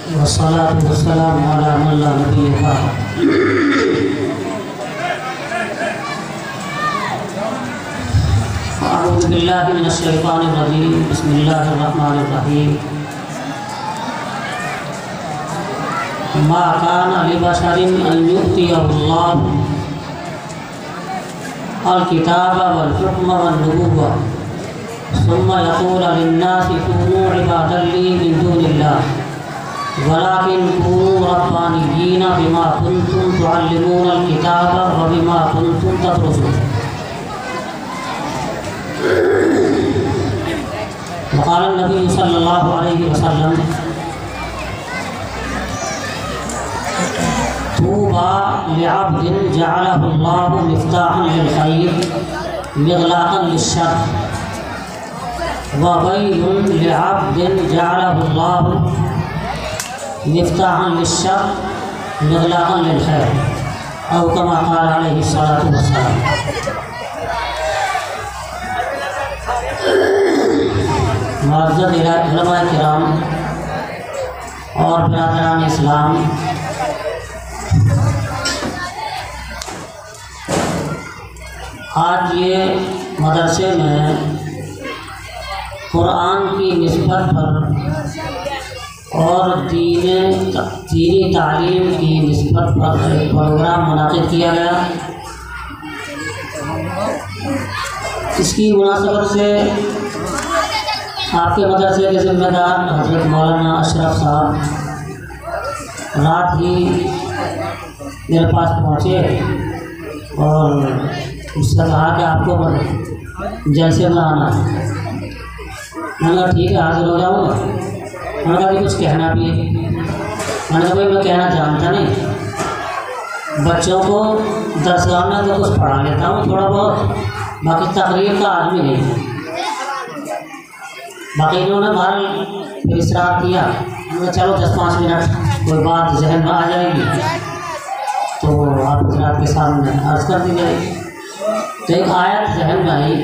والصلاة والسلام على من لا نبي بعده. أعوذ بالله من الشيطان الرجيم. بسم الله الرحمن الرحيم. ما كان لبشر أن يؤتيه الله الكتاب والحكم والنبوة ثم يقول للناس كونوا عبادا لي من دون الله ولكن كونوا ربانيين بما كنتم تعلمون الكتاب وبما كنتم تدرسون. وقال النبي صلى الله عليه وسلم طوبى لعبد جعله الله مفتاحا للخير مغلاقا للشر وويل لعبد جعله الله مفتاحا للشر مغلاقا للخير أو كما قال عليه الصلاة والسلام. معزز علماء کرام اور برادران اسلام، آج یہ مدرسے میں قرآن کی نسبت پر اور دینی تعلیم کی نسبت پر ایک پروگرام منعقد کیا گیا. اس کی مناسبت سے آپ کے مدرسے کے ذمہ دار حضرت مولانا اشرف صاحب رات ہی میرے پاس پہنچے اور اس سے کہا کہ آپ کو جلسے میں آنا ہے. میں نے کہا ٹھیک ہے حاضر ہو جاؤں گا. میں نے کہا کہ کچھ کہنا بھی ہے. میں نے کہا بھائی میں کہنا جانتا نہیں، بچوں کو درسگاہ میں تو کچھ پڑھا لیتا ہوں تھوڑا بہت، باقی تقریر کا آدمی نہیں ہے. باقی انہوں نے باہر اصرار کیا. میں نے چلو 10-5 منٹ کوئی بات ذہن میں آ جائے گی تو آپ حضرات کے سامنے عرض کر دی جائے گی. تو ایک آیت ذہن میں آئی،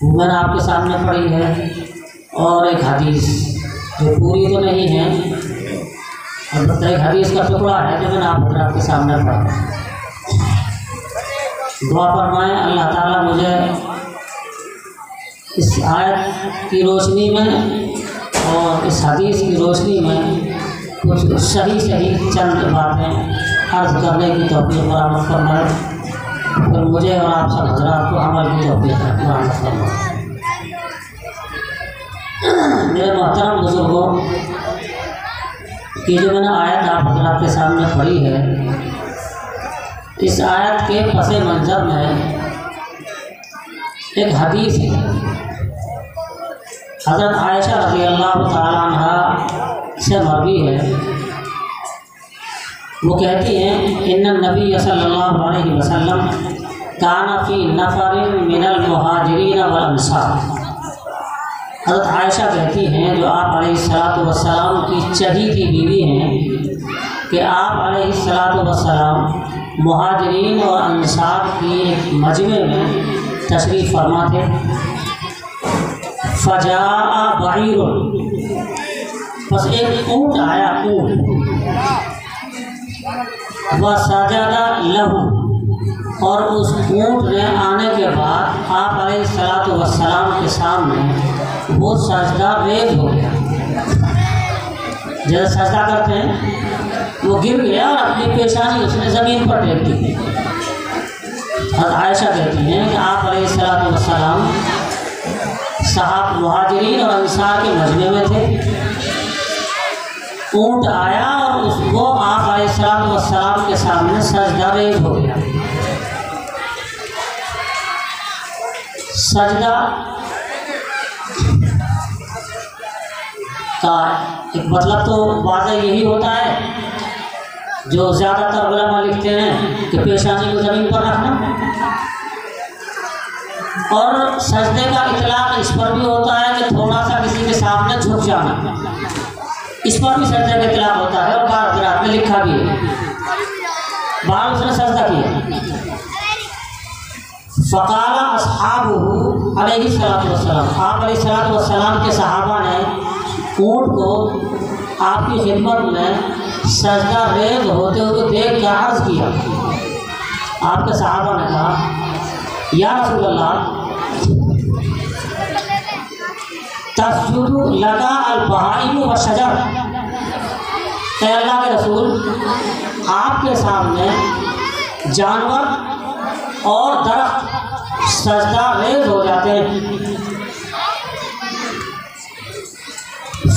میں نے آپ کے سامنے پڑھی ہے، اور ایک حدیث جو پوری تو نہیں ہے، البتہ ایک حدیث کا ٹکڑا ہے جو میں نے آپ حضرات کے سامنے پڑھا. دعا فرمائیں اللہ تعالیٰ مجھے اس آیت کی روشنی میں اور اس حدیث کی روشنی میں کچھ صحیح چند باتیں عرض کرنے کی توفیق فراہم فرمائے، پھر مجھے اور آپ سب حضرات کو عمل کی توفیق فراہم فرمائے. میرے محترم بزرگوں، کہ جو میں نے آیت آپ حضرات کے سامنے پڑھی ہے، اس آیت کے پس منظر میں ایک حدیث ہے. حضرت عائشہ رضی اللہ تعالیٰ عنہ سے مروی ہے. وہ کہتی ہیں ان النبی صلی اللہ علیہ وسلم کان فی نفر من المہاجرین والانصار. حضرت عائشہ کہتی ہیں جو آپ علیہ الصلاۃ والسلام کی چہیتی بیوی ہیں کہ آپ علیہ الصلاۃ والسلام مہاجرین اور انصار کی ایک مجمع میں تشریف فرما تھے. فجاء بعیر، بس ایک اونٹ آیا، اونٹ، وسجد لہ، اور اس اونٹ نے آنے کے بعد آپ علیہ الصلاۃ والسلام کے سامنے وہ سجدہ ریز ہو گیا. جیسے سجدہ کرتے ہیں وہ گر گیا اور اپنی پیشانی اس نے زمین پر ٹیک دی. حضرت عائشہ کہتی ہیں کہ آپ علیہ الصلاۃ والسلام صحابہ مہاجرین اور انصار کے مجمع میں تھے. اونٹ آیا اور اس کو آپ علیہ السلام والسلام کے سامنے سجدہ ریز ہو گیا. سجدہ کا ایک مطلب تو واضح یہی ہوتا ہے جو زیادہ تر علماء لکھتے ہیں کہ پیشانی کو زمین پر رکھنا، اور سجدے کا اطلاق اس پر بھی ہوتا ہے کہ تھوڑا سا کسی کے سامنے جھک جانا، اس پر بھی سجدے کا اطلاق ہوتا ہے. اور بعض حضرات نے لکھا بھی ہے بعد اس نے سجدہ کیا. فقال اصحابہ علیہ الصلوۃ والسلام، آپ علیہ الصلوۃ والسلام کے صحابہ نے اونٹ کو آپ کی خدمت میں سجدہ ریز ہوتے ہوئے دیکھ کر عرض کیا۔ آپ کے صحابہ نے کہا یا رسول اللہ تسجد لک البہائم والشجر، اے اللہ کے رسول آپ کے سامنے جانور اور درخت سجدہ ریز ہو جاتے ہیں۔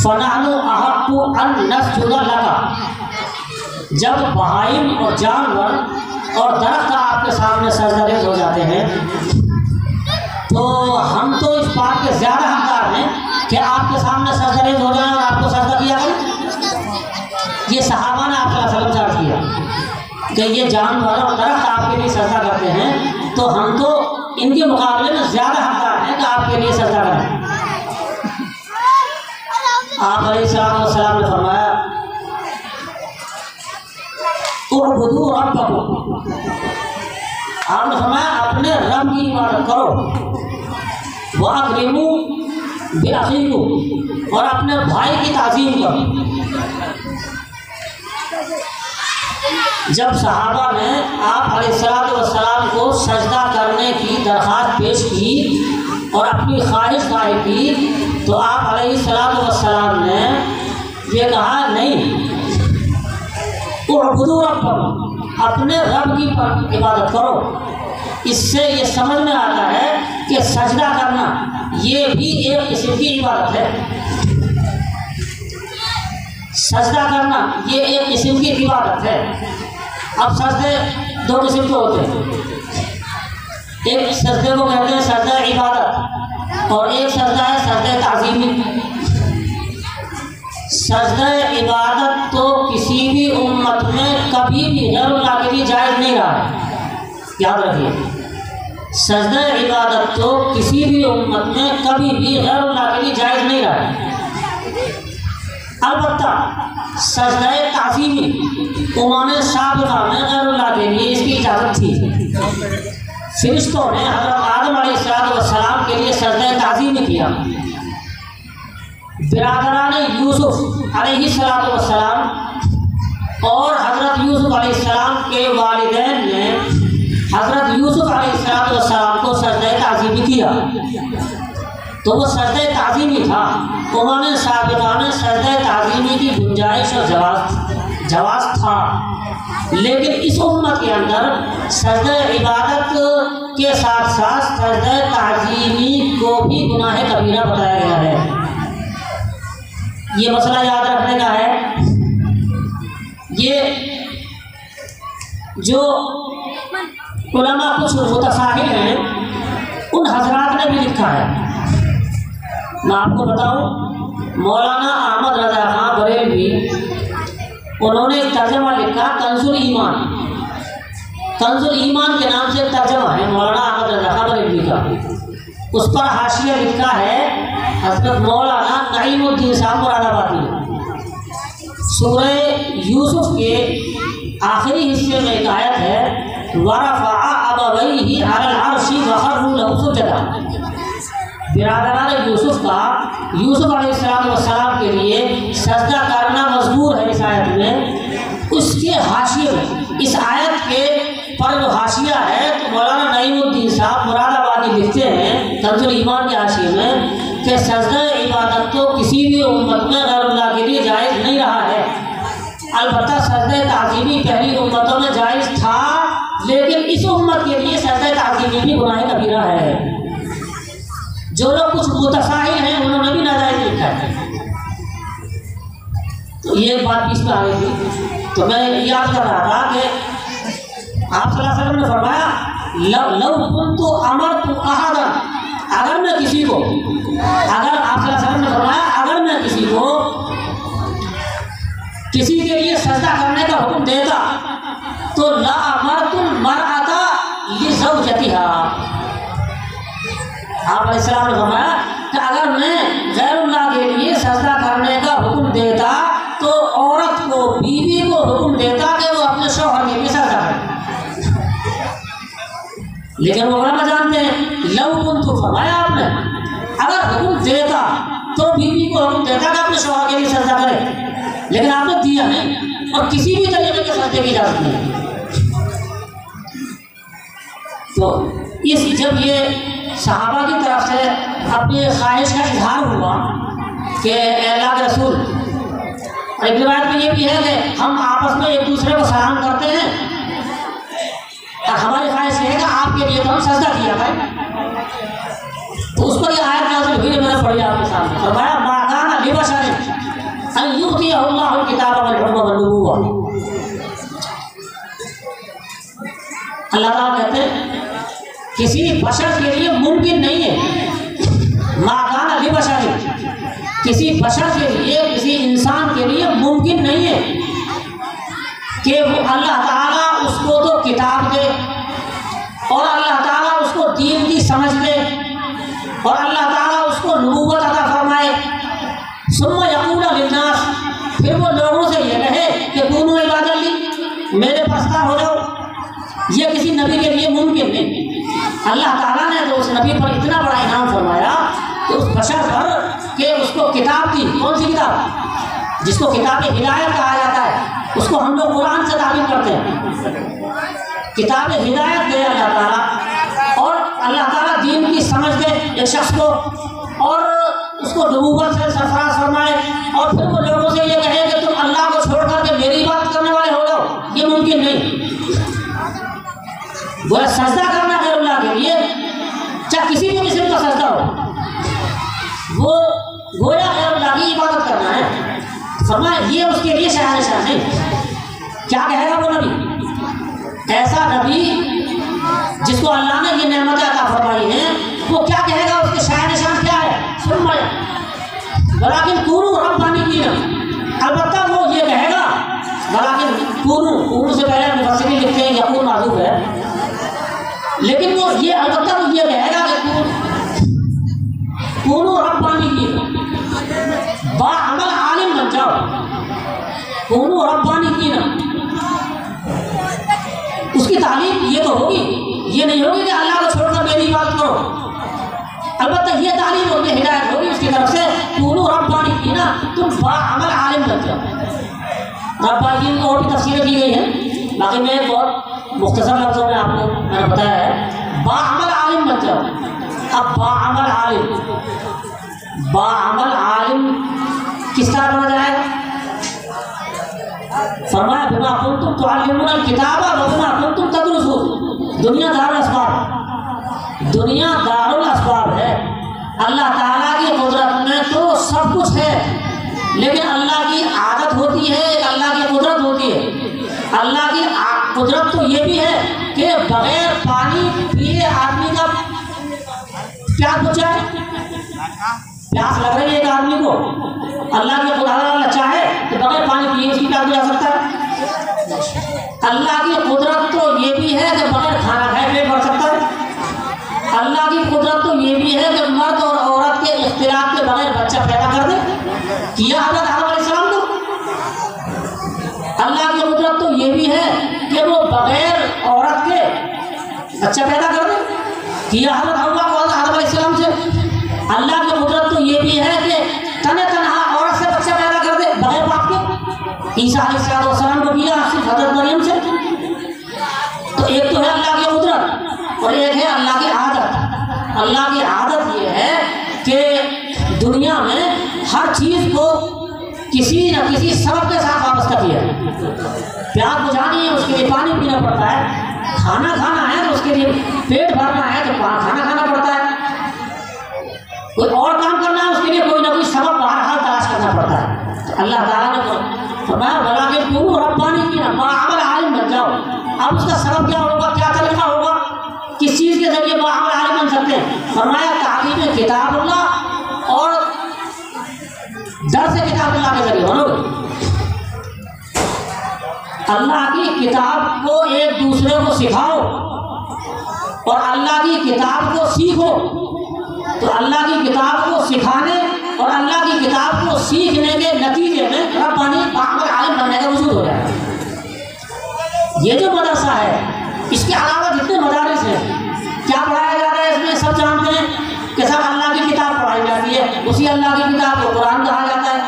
فَنَحْنُ أَحَقُّ أَن نَسْجُدَ لَكَ، جب بہائم اور جانور اور درخت آپ کے سامنے سجدہ ریز ہو جاتے ہیں تو ہم تو اس بات کے زیادہ حقدار ہیں کہ آپ کے سامنے سجدہ ریز ہو جائیں اور آپ کو سجدہ کیا کریں۔ یہ صحابہ نے آپ صلی اللہ علیہ وسلم سے عرض کیا کہ یہ جانور اور درخت آپ کے لیے سجدہ کرتے ہیں تو ہم تو ان کے مقابلے میں زیادہ حقدار ہیں کہ آپ کے لیے سجدہ کریں۔ آپ علیہ السلام نے فرمایا اعبدوا ربکم، آپ نے فرمایا اپنے رب کی عبادت کرو، وَأَكْرِمُوا بِأَخِيكُمْ، اور اپنے بھائی کی تعظیم کرو۔ جب صحابہ نے آپ علیہ السلام کو سجدہ کرنے کی درخواست پیش کی اور اپنی خواہش ظاہر کی تو آپ علیہ السلام نے یہ کہا نہیں، اعبدوا ربکم، اپنے رب کی عبادت کرو۔ اس سے یہ سمجھ میں آتا ہے کہ سجدہ کرنا یہ بھی ایک قسم کی عبادت ہے۔ سجدہ کرنا یہ ایک قسم کی عبادت ہے۔ اب سجدے دو قسم کے ہوتے ہیں، ایک سجدے کو کہتے ہیں سجدہ عبادت اور ایک سجدہ ہے سجدہ تعظیمی۔ سجدہ عبادت تو کسی بھی امت میں کبھی بھی غیر اللہ کے لیے جائز نہیں رہا ہے، یاد رکھیے۔ سجدہ عبادت تو کسی بھی امت میں کبھی بھی غیر اللہ کے لیے جائز نہیں رہا ہے۔ البتہ سجدہ تعظیمی امم سابقہ میں غیر اللہ کے لیے اس کی اجازت تھی۔ فرشتوں نے حضرت آدم علیہ السلام کے لیے سجدہ تعظیمی کیا۔ برادران یوسف علیہ السلام اور حضرت یوسف علیہ السلام کے والدین نے حضرت یوسف علیہ السلام کو سجدہ تعظیمی کیا، تو وہ سجدہ تعظیمی تھا۔ امم سابقہ میں سجدہ تعظیمی کی گنجائش اور جواز تھا، لیکن اس امت کے اندر سجدہ عبادت کے ساتھ ساتھ سجدہ تعظیمی کو بھی گناہ کبیرہ بتایا گیا ہے۔ یہ مسئلہ یاد رکھنے کا ہے۔ یہ جو علماء کچھ متساہل ہیں ان حضرات نے بھی لکھا ہے۔ میں آپ کو بتاؤں، مولانا احمد رضا خان بریلوی انہوں نے ایک ترجمہ لکھا کنز الایمان۔ کنز الایمان کے نام سے ایک ترجمہ ہے مولانا احمد رضا خان بریلوی کا۔ اس پر حاشیہ لکھا ہے حضرت مولانا نعیم الدین صاحب مراد آبادی نے۔ سورہ یوسف کے آخری حصے میں ایک آیت ہے وَرَفَعَ أَبَوَيْهِ عَلَى الْعَرْشِ وَخَرُّوا لَهُ سُجَدًا، برادران یوسف کا یوسف علیہ السلام کے لیے سجدہ کرنا مذکور ہے اس آیت میں۔ اس کے حاشیے میں اس آیت کے پر جو حاشیہ ہے تو مولانا نعیم الدین صاحب مراد آبادی لکھتے ہیں کنز الایمان کے حاشیے میں کہ سجدہ عبادت تو کسی بھی امت میں غیر اللہ کے لیے جائز نہیں رہا ہے۔ البتہ سجدہ تعظیمی پہلی امتوں میں جائز تھا، لیکن اس امت کے لیے سجدہ تعظیمی بھی گناہ کبیرہ ہے۔ جو لوگ کچھ متساہل ہیں انہوں نے بھی ناجائز لکھا ہے۔ تو یہ بات بیچ میں آ گئی تھی، تو میں یاد کر رہا تھا کہ آپ صلی اللہ علیہ وسلم نے فرمایا لو كنت امرت احدا، اگر میں کسی کو، اگر آپ صلی اللہ علیہ وسلم نے فرمایا اگر میں کسی کو کسی کے لیے سجدہ کرنے کا حکم دیتا تو لا امرت المرأة لزوجتها، آپ علیہ السلام نے فرمایا کہ اگر میں غیر اللہ کے لیے سجدہ کرنے کا حکم دیتا تو عورت کو، بیوی کو حکم دیتا کہ وہ اپنے شوہر کے لیے سجدہ کرے۔ لیکن وہ علماء جانتے ہیں لو کنت، فرمایا آپ نے اگر حکم دیتا تو بیوی کو حکم دیتا کہ اپنے شوہر کے لیے سجدہ کرے۔ لیکن آپ نے دیا نہیں، اور کسی بھی طریقے کے سجدے کی اجازت نہیں۔ تو جب یہ صحابہ کی طرف سے اپنی خواہش کا اظہار ہوا کہ اے اللہ کے رسول، اور ایک روایت میں یہ بھی ہے کہ ہم آپس میں ایک دوسرے کو سلام کرتے ہیں، اور ہماری خواہش یہ ہے کہ آپ کے لیے تو ہم سجدہ کیا کریں، تو اس پر یہ آیت نازل ہوئی، میں نے پڑھی آپ کے سامنے، فرمایا ما کان لبشر ان یؤتیہ اللہ الکتاب والحکم والنبوۃ۔ اللہ تعالیٰ کہتے ہیں کسی بشر کے لیے ممکن نہیں ہے، ما کان لبشر، کسی بشر کے لیے، کسی انسان کے لیے ممکن نہیں ہے کہ وہ اللہ تعالیٰ اس کو تو کتاب دے، اور اللہ تعالیٰ اس کو دین کی سمجھ دے، اور اللہ تعالیٰ اس کو نبوت عطا فرمائے، ثم یقول للناس، پھر وہ لوگوں سے یہ کہے کہ کونوا عبادا لی، میرے پرستار ہو جاؤ۔ یہ کسی نبی کے لیے ممکن نہیں۔ اللہ تعالیٰ نے تو اس نبی پر اتنا بڑا انعام فرمایا کہ اس بشر پر کہ اس کو کتاب دی، کون سی کتاب؟ جس کو کتاب ہدایت کہا جاتا ہے، اس کو ہم لوگ قرآن سے تعبیر کرتے ہیں۔ کتاب ہدایت دے اللہ تعالیٰ، اور اللہ تعالیٰ دین کی سمجھ دے ایک شخص کو، اور اس کو نبوت سے سرفراز فرمائے، اور پھر وہ لوگوں سے یہ کہے کہ تم اللہ کو چھوڑ کر کے میری بات کرنے والے ہو جاؤ، یہ ممکن نہیں۔ گویا سجدہ کرنا غیر اللہ کے لیے، چاہے کسی بھی قسم کا سجدہ ہو، وہ گویا غیر اللہ کی عبادت کرنا ہے۔ فرمایا یہ اس کے لیے شہنشاہ نہیں۔ کیا کہے گا وہ نبی؟ ایسا نبی جس کو اللہ نے یہ نعمتیں عطا فرمائی ہیں، وہ کیا کہے گا؟ اس کے شہنشاہ کیا ہے؟ ولیکن کونوا ربانیین، البتہ وہ یہ کہے گا، ولیکن کونوا سے پہلے مفسرین لکھتے ہیں یکون معذوف ہے، لیکن وہ یہ البتہ وہ یہ کہے گا کہ کونوا ربانیین، باعمل عالم بن جاؤ، کونوا ربانیین۔ اس کی تعلیم یہ تو ہوگی، یہ نہیں ہوگی کہ اللہ کو چھوڑ کر میری بات کرو، البتہ یہ تعلیم ہوگی، ہدایت ہوگی اس کی طرف سے، کونوا ربانیین، تم باعمل عالم بن جاؤ۔ ربانیین کو اور بھی تفسیریں دی گئی ہیں، باقی میں بہت مختصر لفظوں میں آپ کو میں نے بتایا ہے، باعمل عالم بن جاؤ۔ اب باعمل عالم، باعمل عالم کس طرح بنا جائے گا؟ فرمایا بما کنتم تعلمون الکتاب وبما کنتم تدرسون۔ دنیا دارالاسباب، دنیا دارالاسباب ہے۔ اللہ تعالیٰ کی قدرت میں تو سب کچھ ہے، لیکن اللہ کی عادت ہوتی ہے، ایک اللہ کی قدرت ہوتی ہے۔ اللہ کی قدرت تو یہ بھی ہے کہ بغیر پانی پیے آدمی کا پیاس بچائے، پیاس لگ رہی ہے ایک آدمی کو، اللہ کی قدرت اللہ چاہے کہ بغیر پانی پیے اس کی پیاس بجھا سکتا ہے۔ اللہ کی قدرت تو یہ بھی ہے کہ بغیر کھانا کھائے پیٹ بھر سکتا ہے۔ اللہ کی قدرت تو یہ بھی ہے کہ مرد اور عورت کے اختلاط کے بغیر بچہ پیدا کر دے، کیا حضرت آدم علیہ السلام کو۔ اللہ کی قدرت تو یہ بھی ہے کہ وہ بغیر عورت کے بچہ پیدا کر دے، کیا حضرت حوا کو آدم علیہ السلام سے۔ اللہ کی قدرت تو یہ بھی ہے کہ تنہا عورت سے بچہ پیدا کر دے بغیر باپ کے، عیسیٰ علیہ السلام کو کیا صرف حضرت مریم سے۔ تو ایک تو ہے اللہ کی قدرت، اور ایک ہے اللہ کی عادت۔ اللہ کی عادت یہ ہے کہ دنیا میں ہر چیز کو کسی نہ کسی سبب کے ساتھ وابستہ کیا ہے۔ پیاس بجھانی ہے اس کے لیے پانی پینا پڑتا ہے، کھانا کھانا ہے تو اس کے لیے پیٹ بھرنا ہے تو کھانا کھانا پڑتا ہے، کوئی اور کام کرنا ہے اس کے لیے کوئی نہ کوئی سبب بہرحال تلاش کرنا پڑتا ہے۔ اللہ تعالیٰ نے فرمایا ولیکن کونوا ربانیین، باعمل عالم بن جاؤ۔ اب اس کا سبب کیا ہوگا، کیا طریقہ ہوگا، کس چیز کے ذریعے باعمل عالم بن سکتے ہیں؟ فرمایا تعلیم کتاب اللہ اور درس کتاب اللہ کے ذریعے بنو گے۔ اللہ کی کتاب کو ایک دوسرے کو سکھاؤ اور اللہ کی کتاب کو سیکھو، تو اللہ کی کتاب کو سکھانے اور اللہ کی کتاب کو سیکھنے کے نتیجے میں ربانی باعمل عالم بننے کا وجود ہو جائے گا۔ یہ جو مدرسہ ہے، اس کے علاوہ جتنے مدارس ہیں، کیا پڑھایا جا رہا ہے اس میں سب جانتے ہیں کہ سب اللہ کی کتاب پڑھائی جاتی ہے، اسی اللہ کی کتاب کو قرآن کہا جاتا ہے۔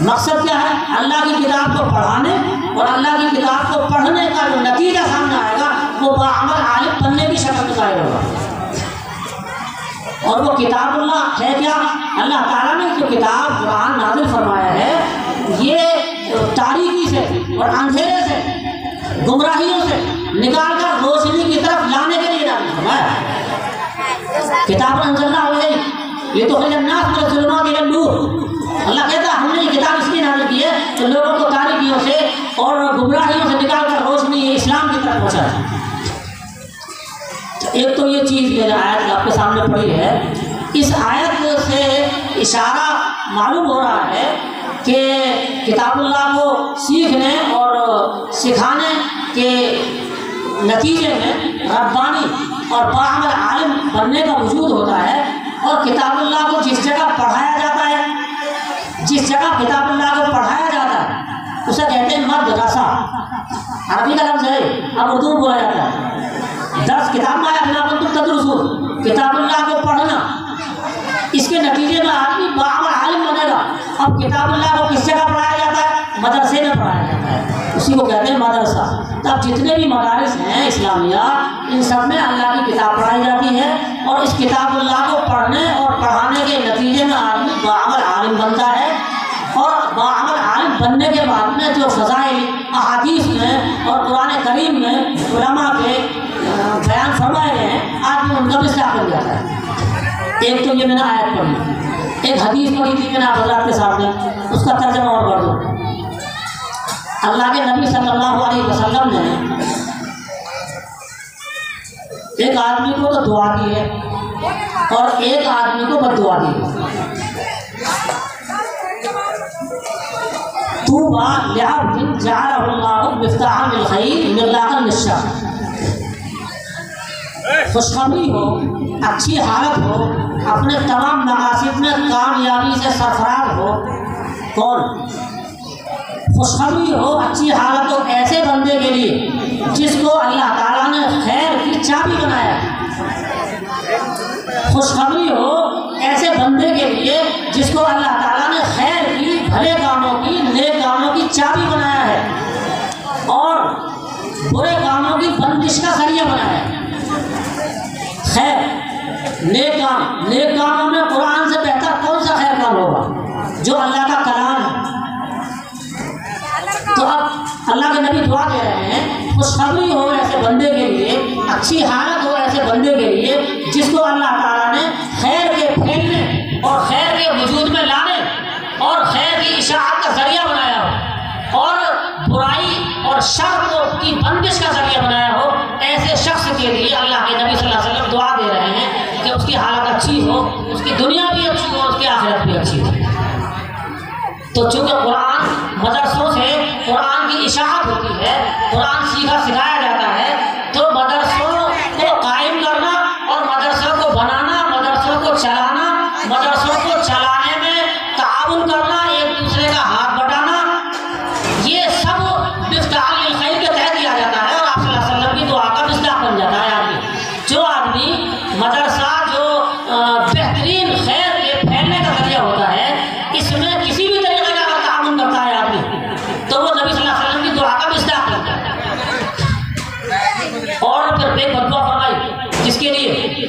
مقصد مقصد کیا ہے؟ اللہ کی کتاب کو پڑھانے اور اللہ کی کتاب کو پڑھنے کا جو نتیجہ سامنے آئے گا وہ باعمل عالم بننے کی شکل میں ظاہر ہوگا۔ اور وہ کتاب اللہ ہے کیا؟ اللہ تعالیٰ نے جو کتاب قرآن نازل فرمایا ہے یہ تاریکی سے اور اندھیرے سے گمراہیوں سے نکال کر روشنی کی طرف لانے کے لیے نازل فرمایا ہے۔ کتاب انزلنا ہو گئی یہ تو الناس من الظلمات الی النور۔ اللہ کہتا ہے ہم نے یہ کتاب اس لیے نازل کی ہے تو لوگوں کو تاریکیوں سے اور گمراہیوں سے نکال کر روشنی اسلام کی طرف پہنچایا۔ ایک تو یہ چیز میں نے آیت آپ کے سامنے پڑھی ہے، اس آیت سے اشارہ معلوم ہو رہا ہے کہ کتاب اللہ کو سیکھنے اور سکھانے کے نتیجے میں ربانی اور باعمل عالم بننے کا وجود ہوتا ہے۔ اور کتاب اللہ کو جس جگہ پڑھایا جاتا ہے، جس جگہ کتاب اللہ کو پڑھایا جاتا ہے اسے کہتے ہیں مدرسہ، عربی کا لفظ ہے، اب اردو میں بولا جاتا ہے۔ درس کتاب میں آیا بنا تم تدرسون، کتاب اللہ کو پڑھنا، اس کے نتیجے میں آدمی باعمل عالم بنے گا۔ اب کتاب اللہ کو کس جگہ پڑھایا جاتا ہے؟ مدرسے میں پڑھایا جاتا ہے، اسی کو کہتے ہیں مدرسہ۔ تب جتنے بھی مدارس ہیں اسلامیہ ان سب میں اللہ کی کتاب پڑھائی جاتی ہے اور اس کتاب اللہ کو پڑھنے اور پڑھانے کے نتیجے میں آدمی باعمل عالم بنتا ہے۔ اور باعمل عالم بننے کے بعد میں جو فضائل احادیث میں اور قرآن کریم میں علماء کے بیان فرمائے گئے ہیں آدمی ان کا بھی اصلاح کر جاتا ہے۔ ایک تو یہ میں نے آیت پڑھی، ایک حدیث پڑھی تھی میں نے آپ حضرات کے سامنے، اس کا ترجمہ اور پڑھ دوں۔ اللہ کے نبی صلی اللہ علیہ وسلم نے ایک آدمی کو تو دعا دی ہے اور ایک آدمی کو بد دعا دی ہے۔ طوبیٰ لعبد جعلہ اللہ مفتاحا للخیر مغلاقا للشر۔ خوشخبری ہو، اچھی حالت ہو، اپنے تمام مقاصد میں کامیابی سے سرفراز ہو۔ کون؟ خوشخبری ہو، اچھی حالت ہو ایسے بندے کے لیے جس کو اللہ تعالیٰ نے خیر کی چابی بنایا ہے۔ خوشخبری ہو ایسے بندے کے لیے جس کو اللہ تعالیٰ نے خیر کی، بھلے کاموں کی، نیک کاموں کی چابی بنایا ہے اور برے کاموں کی بندش کا ذریعہ بنایا ہے۔ خیر، نیک کام، نیک کاموں میں قرآن سے بہتر کون سا خیر کام ہوگا؟ جو اللہ کا کلام ہے۔ تو اب اللہ کے نبی دعا دے رہے ہیں خوشخبری ہو ایسے بندے کے لیے، اچھی حالت ہو ایسے بندے کے لیے جس کو اللہ تعالیٰ نے خیر کے پھیلنے اور خیر کے وجود میں لانے اور خیر کی اشاعت کا ذریعہ بنایا ہو اور برائی اور شر کی بندش کا ذریعہ بنایا ہو۔ ایسے شخص کے لیے اللہ کے نبی صلی اللہ علیہ وسلم دعا دے رہے ہیں کہ اس کی حالت اچھی ہو، اس کی دنیا بھی اچھی ہو، اس کی آخرت بھی اچھی ہو۔ تو چونکہ قرآن مدرسوں سے قرآن کی اشاعت ہوتی ہے، قرآن سیکھا سکھایا جاتا ہے، تو مدرسوں کو قائم کرنا اور مدرسوں کو بنانا، مدرسوں کو چلانا، مدرسوں کو چلانے میں تعاون کرنا، ایک دوسرے کا ہاتھ بٹانا، یہ سب مفتاح للخیر کے تحت دیا جاتا ہے اور آپ صلی اللہ علیہ وسلم کی دعا کا مصداق بن جاتا ہے آدمی۔ جو آدمی مدرسہ جو بہترین خیر کے پھیلنے کا ذریعہ ہوتا ہے، اس میں کسی بھی طریقے کا اگر تعاون کرتا ہے آدمی تو وہ نبی صلی اللہ علیہ وسلم کی دعا کا مصداق بن جاتا ہے۔ اور پھر ایک بد دعا فرمائی جس کے لیے،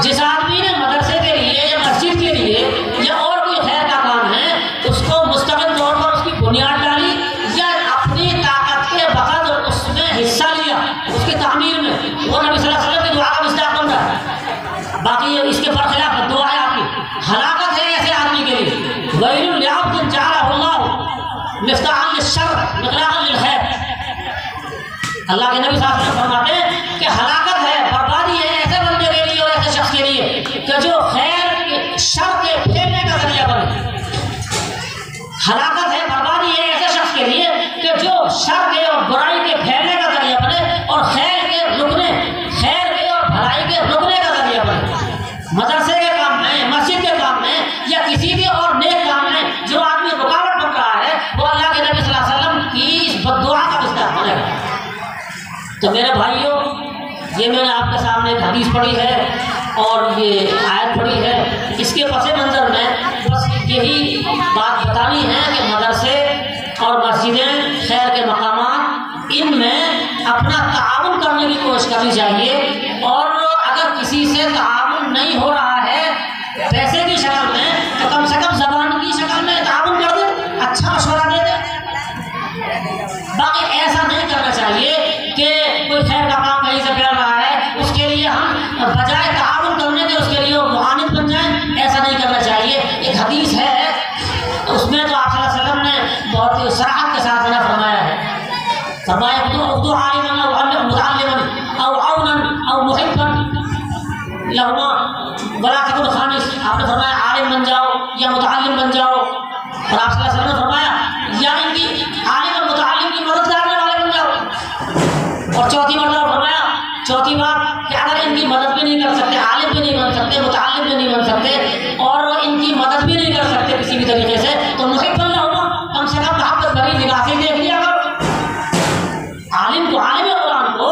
جس آدمی نے مدرسے کے لیے یا مسجد کے لیے یا اور کوئی خیر کا کام ہے اس کو مستقل طور پر اس کی بنیاد ڈالی یا اپنی طاقت کے بقدر اس میں حصہ لیا اس کی تعمیر میں، وہ نبی صلی اللہ علیہ وسلم کی دعا کا مصداق بن رہا ہے۔ باقی اس کے برخلاف بد دعا ہے آپ کی، ہلاکت ہے ایسے آدمی کے لیے۔ ویل لعبد جعلہ اللہ مفتاحا للشر مغلاقا للخیر۔ اللہ کے نبی صلی اللہ علیہ وسلم فرماتے ہیں کہ ہلاکت ہے، بربادی ہے ایسے بندے کے لیے اور ایسے شخص کے لیے کہ جو خیر شر کے پھیلنے کا ذریعہ بنے۔ ہلاکت ہے، بربادی ہے ایسے شخص کے لیے کہ جو شر کے اور برائی کے پھیلنے کا ذریعہ بنے اور خیر کے رکنے، خیر کے اور بھلائی کے رکنے کا ذریعہ بنے۔ مدرسے کے کام میں، مسجد کے کام میں یا کسی بھی اور نیک کام میں جو آدمی رکاوٹ بن رہا ہے وہ اللہ کے نبی صلی اللہ علیہ وسلم کی اس بد دعا کا مصداق بنے گا۔ تو میرے بھائیوں، یہ میں نے آپ کے سامنے ایک حدیث پڑھی ہے اور یہ آیت پڑھی ہے، اس کے پس منظر میں بس یہی بات بتانی ہے کہ مدرسے اور مسجدیں، خیر کے مقامات، ان میں اپنا تعاون کرنے کی کوشش کرنی چاہیے، اور اگر کسی سے تعاون نہیں ہو رہا ہے پیسے کی شکل میں تو کم سے کم زبان کی شکل میں تعاون کر دیں، اچھا مشورہ دے دیں۔ باقی ایسا نہیں کرنا چاہیے کہ کوئی خیر کا کام کہیں سے کر رہا ہے، اس کے لیے ہم بجائے تعاون کرنے کے اس کے لیے معاند بن جائیں، ایسا نہیں کرنا چاہیے۔ ایک حدیث ہے، اس میں تو آپ صلی اللہ علیہ وسلم نے بہت صراحت کے ساتھ فرمایا ہے، فرمایا اردو عالما او متعلما او عونا او محبا لہما ولا تکن خامس۔ آپ نے فرمایا عالم بن جاؤ یا متعلم بن جاؤ، اور آپ صلی اللہ علیہ وسلم نے فرمایا یا ان کی عالم اور متعلم کی مدد کرنے والے بن جاؤ، اور چوتھی مرتبہ فرمایا، چوتھی بات کہ اگر ان کی مدد بھی نہیں کر سکتے، عالم بھی نہیں بن سکتے، متعلم بھی نہیں بن سکتے، اور ان کی مدد بھی نہیں کر سکتے کسی بھی طریقے سے، تو محب لہما، کم سے کم محبت بھری نگاہ سے دیکھ لیا کرو۔ عالم کو، عالم قرآن کو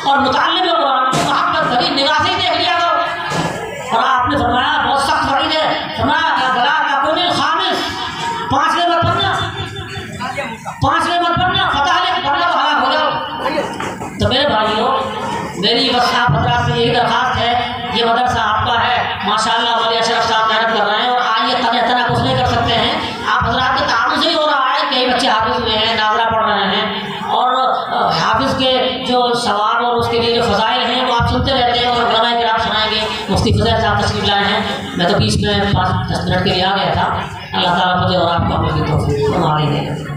اور متعلم قرآن کو محبت بھری نگاہ سے دیکھ لیا کرو۔ اور آپ نے فرمایا بہت سخت وعید ہے، فرمایا بلا تکون الخامس، پانچویں مت بننا، پانچویں مت بننا، فتح لے ورنہ تو ہلاک ہو جاؤ۔ تو میرے بھائیوں، میری بس آپ حضرات سے یہی درخواست ہے، یہ مدرسہ آپ کا ہے، ماشاءاللہ ولی اشرف صاحب محنت کر رہے ہیں، اور آئیے تنہ کچھ نہیں کر سکتے ہیں، آپ حضرات کے تعاون سے ہی ہو رہا ہے۔ کئی بچے حافظ ہوئے ہیں، ناظرہ پڑھ رہے ہیں، اور حافظ کے جو ثواب اور اس کے لیے جو فضائل ہیں وہ آپ سنتے رہتے ہیں، اور علماء کرام سنائیں گے۔ مفتی فضیل صاحب تشریف لائے ہیں، میں تو بیچ میں 5-10 منٹ کے لیے آ گیا تھا۔ اللہ تعالیٰ مجھے اور آپ کو اپنی توفیق ہماری دے۔